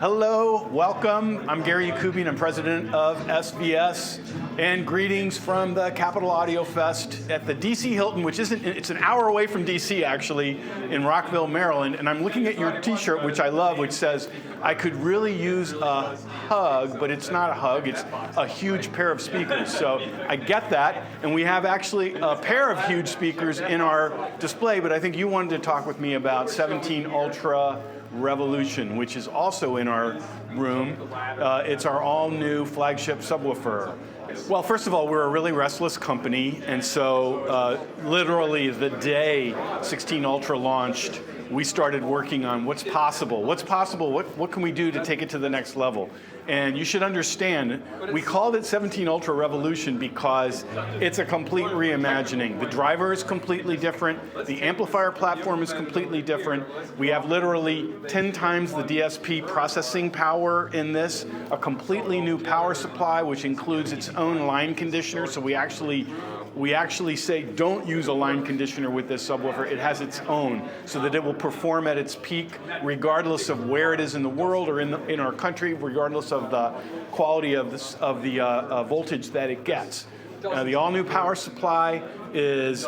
Hello, welcome. I'm Gary Yakubian. I'm president of SVS, and greetings from the Capital Audiofest at the DC Hilton, which it's an hour away from DC actually, in Rockville, Maryland. And I'm looking at your t-shirt, which I love, which says, I could really use a hug, but it's not a hug, it's a huge pair of speakers. So I get that, and we have actually a pair of huge speakers in our display, but I think you wanted to talk with me about 17 Ultra Revolution, which is also in our room. It's our all-new flagship subwoofer. Well, first of all, we're a really restless company, and so literally the day 16 Ultra launched, we started working on what's possible, what can we do to take it to the next level. And you should understand, we called it 17 Ultra Revolution because it's a complete reimagining. The driver is completely different, the amplifier platform is completely different. We have literally 10 times the DSP processing power in this, a completely new power supply which includes its own line conditioner, so we actually say don't use a line conditioner with this subwoofer. It has its own, so that it will perform at its peak regardless of where it is in the world or in our country, regardless of the quality of the voltage that it gets. The all-new power supply is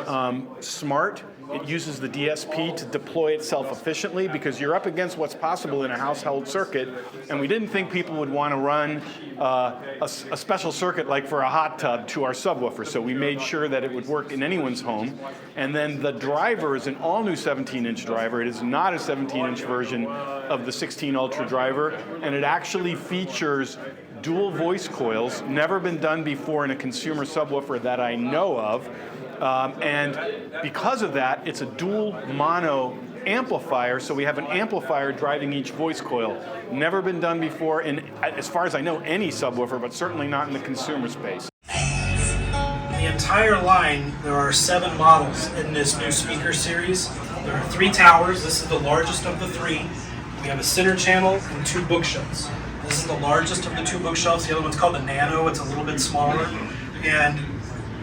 smart. It uses the DSP to deploy itself efficiently because you're up against what's possible in a household circuit, and we didn't think people would want to run a special circuit like for a hot tub to our subwoofer, so we made sure that it would work in anyone's home. And then the driver is an all-new 17-inch driver. It is not a 17-inch version of the 16 Ultra driver, and it actually features dual voice coils, never been done before in a consumer subwoofer that I know of. And because of that, it's a dual mono amplifier, so we have an amplifier driving each voice coil. Never been done before in, as far as I know, any subwoofer, but certainly not in the consumer space. The entire line, there are 7 models in this new speaker series. There are 3 towers. This is the largest of the 3. We have a center channel and 2 bookshelves. This is the largest of the 2 bookshelves. The other one's called the Nano. It's a little bit smaller. And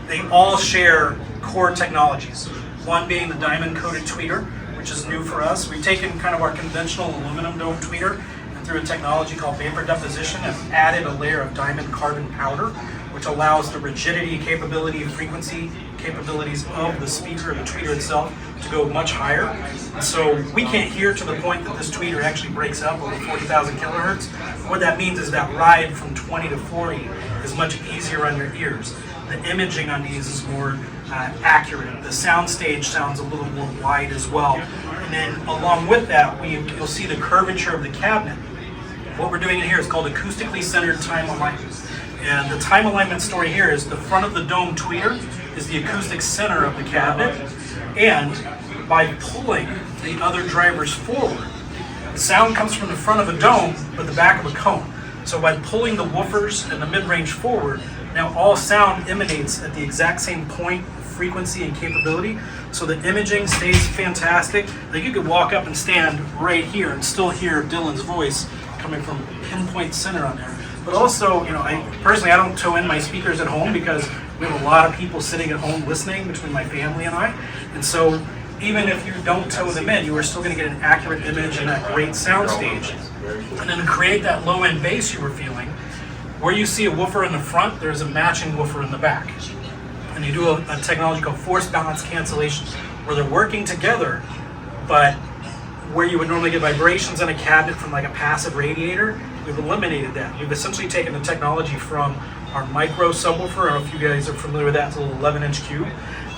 they all share core technologies. One being the diamond-coated tweeter, which is new for us. We've taken kind of our conventional aluminum dome tweeter and through a technology called vapor deposition have added a layer of diamond carbon powder, which allows the rigidity, capability, and frequency capabilities of the speaker, the tweeter itself, to go much higher. And so we can't hear to the point that this tweeter actually breaks up over 40,000 kilohertz. What that means is that ride from 20 to 40 is much easier on your ears. The imaging on these is more accurate. The sound stage sounds a little more wide as well. And then along with that, you'll see the curvature of the cabinet. What we're doing in here is called acoustically centered time alignment. And the time alignment story here is the front of the dome tweeter is the acoustic center of the cabinet. And by pulling the other drivers forward, the sound comes from the front of a dome, but the back of a cone. So by pulling the woofers and the mid-range forward, now all sound emanates at the exact same point, frequency, and capability. So the imaging stays fantastic. Like you could walk up and stand right here and still hear Dylan's voice coming from pinpoint center on there. But also, I don't tow in my speakers at home because we have a lot of people sitting at home listening between my family and I. And so even if you don't tow them in, you are still going to get an accurate image and that great sound stage. And then to create that low-end bass you were feeling, where you see a woofer in the front, there's a matching woofer in the back. And you do a technology called force balance cancellation, where they're working together, but where you would normally get vibrations in a cabinet from like a passive radiator, we've eliminated that. We've essentially taken the technology from our micro subwoofer. I don't know if you guys are familiar with that. It's a little 11-inch cube.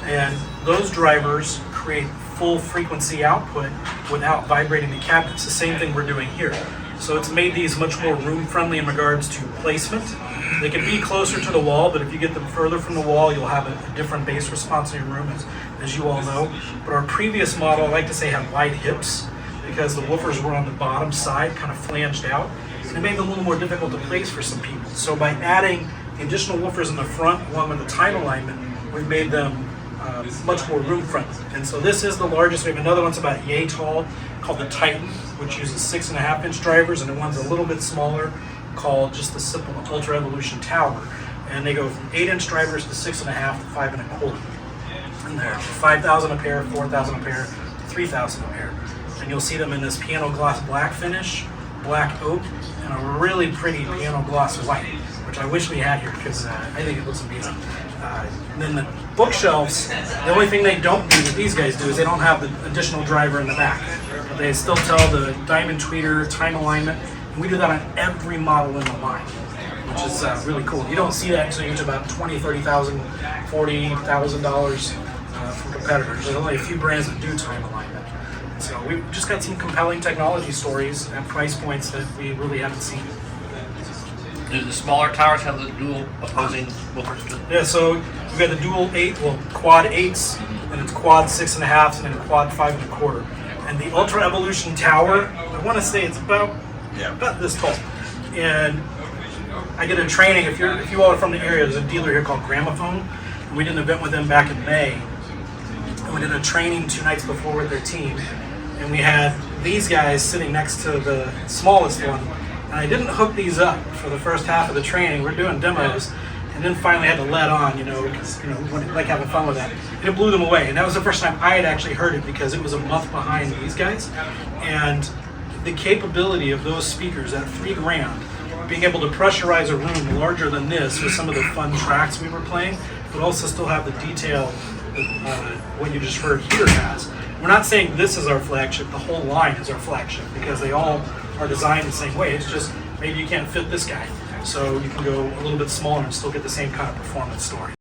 And those drivers create full frequency output without vibrating the cabinet. It's the same thing we're doing here. So it's made these much more room-friendly in regards to placement. They can be closer to the wall, but if you get them further from the wall, you'll have a different bass response in your room, as you all know. But our previous model, I like to say, had wide hips because the woofers were on the bottom side, kind of flanged out. And it made them a little more difficult to place for some people. So by adding the additional woofers in the front, along with the time alignment, we've made them much more room-friendly. And so this is the largest. We have another one's about yay tall called the Titan, which uses 6.5-inch drivers, and the one's a little bit smaller called just the simple Ultra Revolution Tower. And they go from 8-inch drivers to 6.5 to 5.25. And they're 5,000 a pair, 4,000 a pair, 3,000 a pair. And you'll see them in this piano gloss black finish, black oak and a really pretty piano gloss white, which I wish we had here because I think it looks amazing. And then the bookshelves, the only thing they don't do that these guys do is they don't have the additional driver in the back. But they still tell the diamond tweeter, time alignment, and we do that on every model in the line, which is really cool. You don't see that until you get to about $20,000, $30,000, $40,000 from competitors. There's only a few brands that do time alignment. So we've just got some compelling technology stories at price points that we really haven't seen. Do the smaller towers have the dual opposing woofers? Yeah, so we've got the dual quad 8s, and it's quad 6.5s, and then quad 5.25. And the Ultra Revolution tower, I want to say it's about this tall. And I did a training, if you all are from the area, there's a dealer here called Gramophone. And we did an event with them back in May. And we did a training 2 nights before with their team. And we had these guys sitting next to the smallest one. And I didn't hook these up for the first half of the training. We're doing demos, and then finally had to let on, because we like having fun with that. And it blew them away, and that was the first time I had actually heard it because it was a month behind these guys. And the capability of those speakers at $3,000, being able to pressurize a room larger than this with some of the fun tracks we were playing, but also still have the detail that what you just heard here has. We're not saying this is our flagship, the whole line is our flagship, because they all are designed the same way. It's just maybe you can't fit this guy, so you can go a little bit smaller and still get the same kind of performance story.